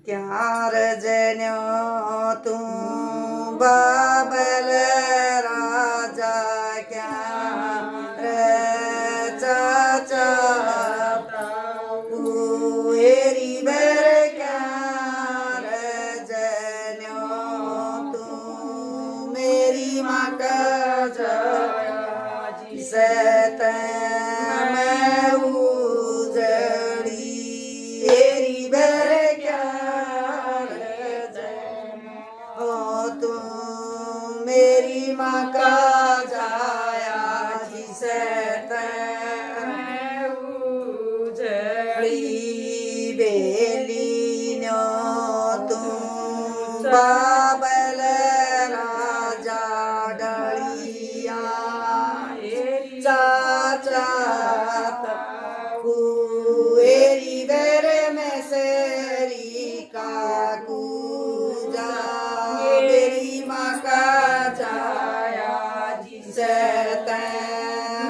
क्या रजन्यो तू बाबल राजा क्या रचा हेरी बर क्या रजन्यो तू मेरी माँ का सत मैं उजड़ी हेरी बर क्या हो तू मेरी माँ का जाया जिसे मैं उजड़ी बेली नो तू बाबल राजा डलिया चाचा कुएरी बेर में सेरी का कूजा मेरी माँ का जाया जिसे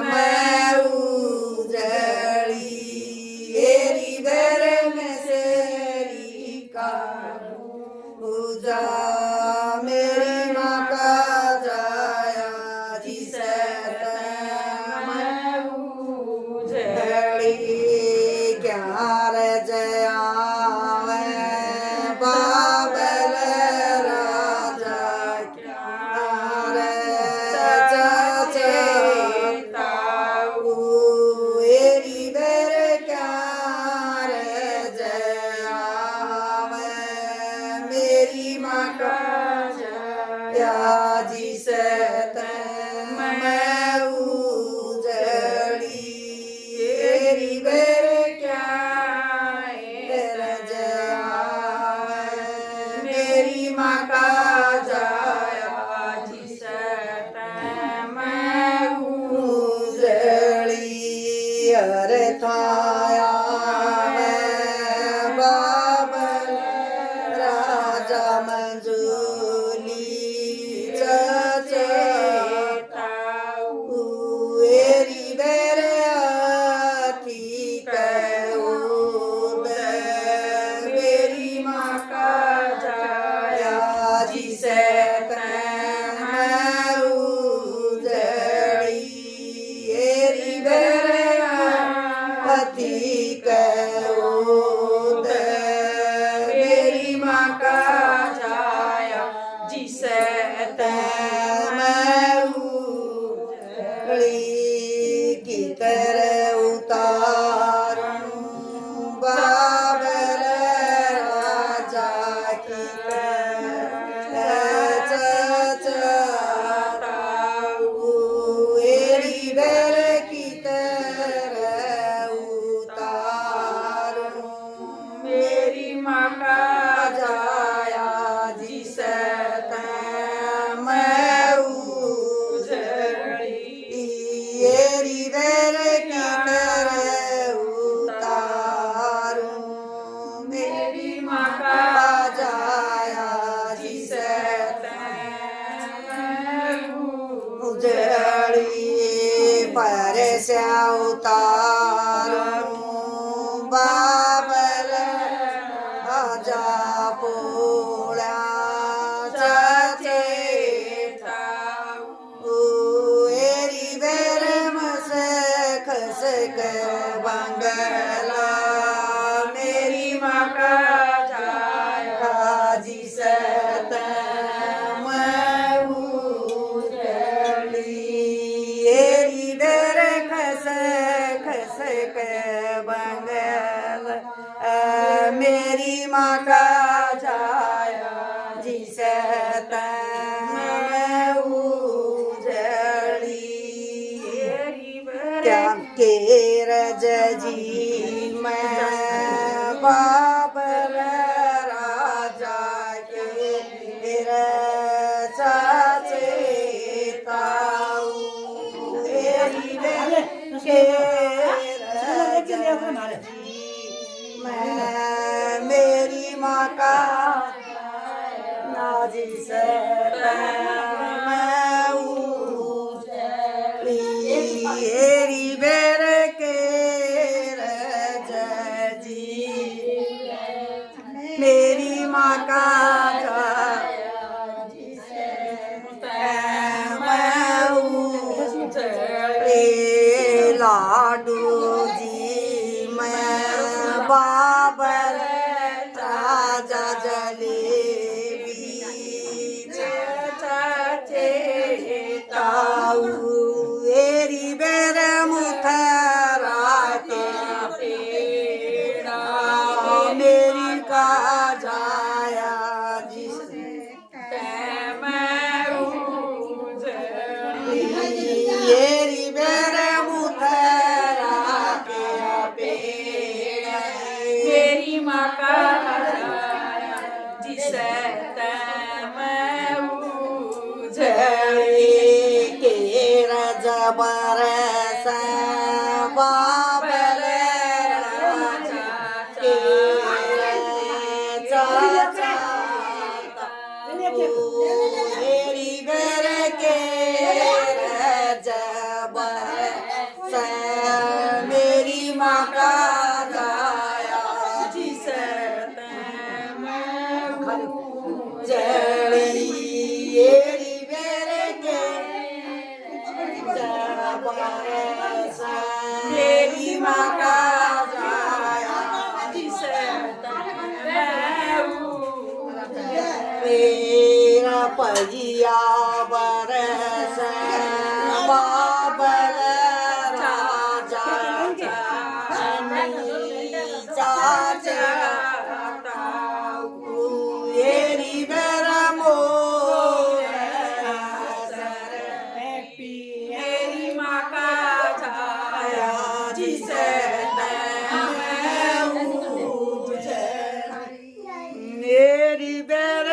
मैं उजड़ी एरी बेर में सेरी का कूजा मेरी माँ का जाया जिसे मैं उजड़ी क्या रजया बाबल राजा क्या रचता एरी बेर क्या रजया मेरी माँ का या जिसे मैं उजड़ी एरी बेर क्या रजया मेरी माँ का जाया जिसे मैं उजड़ी अरे थाया बाबल राजा मंजूली चचेता एरी बेर अति कऊद मेरी माँ का जाया जिसे मैं उजड़ी एरी बेर अति कऊद मेरी माँ का जाया जिसे मैं उजड़ी की तरह उतारूं बाबल राजा की चचता एरी बेर की तरह उतारूं मेरी माँ का जाया जिसे मैं उजड़ी एरी बेर की तरह उतारूं मेरी माँ का जाया जिसे मैं उजड़ी पर से उतारूं बाबल राजा पोड़ा चचेता एरी बेर मसे खस के बंगला मेरी माँ का जाया जिसे मैं उजड़ी एरी बेर खस खस के बंगला मेरी माँ का जाया जिसे मैं उजड़ी क्या के रज जी मैं बाबल राजा के चचेता एरी बेर के रज मैं मेरी माँ का नाजी से मैं उजड़ी एरी बेर के रज जी मेरी माँ का लाडू जी मैं बाबर राजा जलेबी ताऊ एरी बेर मुथरा पेड़ा मेरी का जाया जिसने एरी बेर मुथरा के पेड़ा मेरी माँ का जिसे के रजबर बाबर के मेरी बेर के रजबर मेरी माँ का गाया जिसे जड़ी एरी बेर के मेरी माँ का गाया मेरा पजिया बरस बाबल राजा चाचा एरी बेर मेरी माँ का छाया जिसे मेरी बेर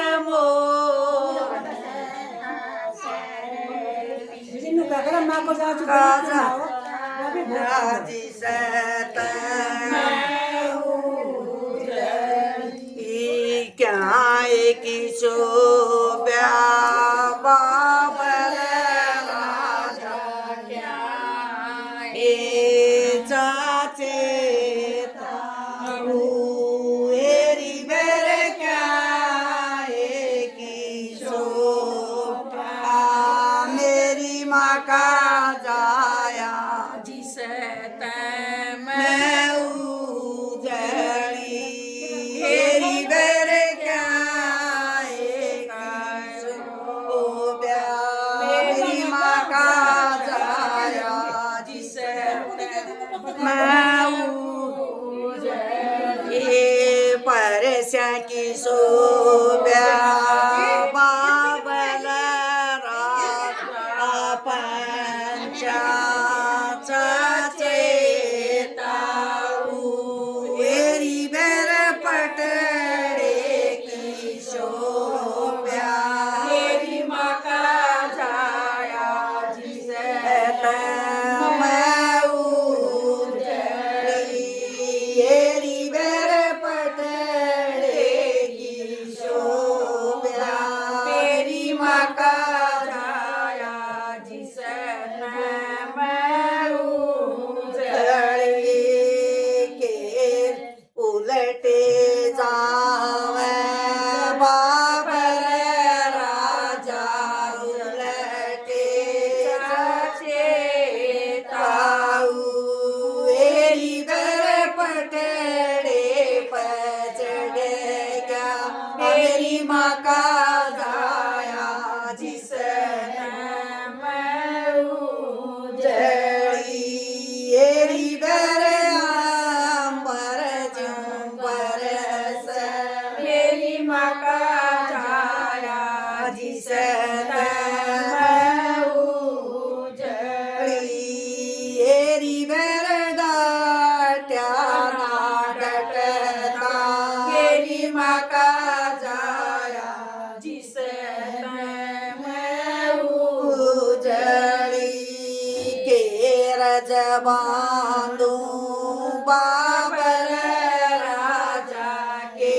क्या की शोभ्या बाबर राजा क्या चाचे एरी बेर क्या की शोभ्या मेरी माँ का जाया जिसे मैं उजड़ी एरी बेर क्या शोभ्या मेरी माँ का जाया जिसे मैं ये परस्या की शोभ्या बाबल राजा पंचा एरी बेर पटड़े की शोभ्या मेरी माँ का छाया जिसे मैं उजड़ी एरी बेर पटड़े की शोभ्या मेरी माँ का छाया जिसे के उलटे जावे बाबर राजा उलटे ताऊ एरी बेर पटड़े पचड़ेगा मेरी माँ का गाया जिसे जड़ी एरी बेर अंबर जुंबर मेरी माँ का छाया जिसे एरी बेर डाट्या नाटकता मेरी माँ का जाया जिसे उजड़ी के रज बांधू बाबर राजा के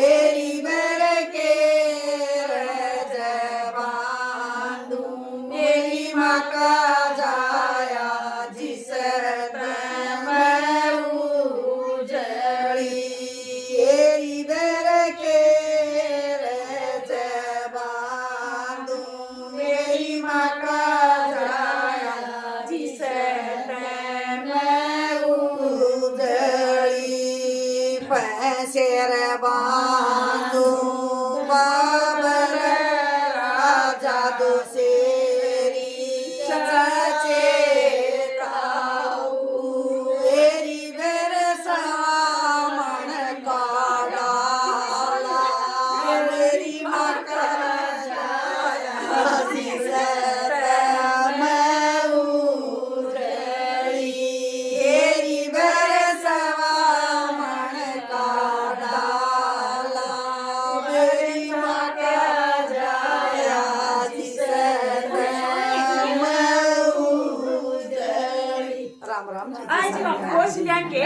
एरी बेर के रज बांधू मेरी माँ का जाया जिस शेर बांधू बाबर राजा दो शेरी सचे एरी बेर सामन काडाला मेरी माँ का राम राम आज हम खुश लेंगे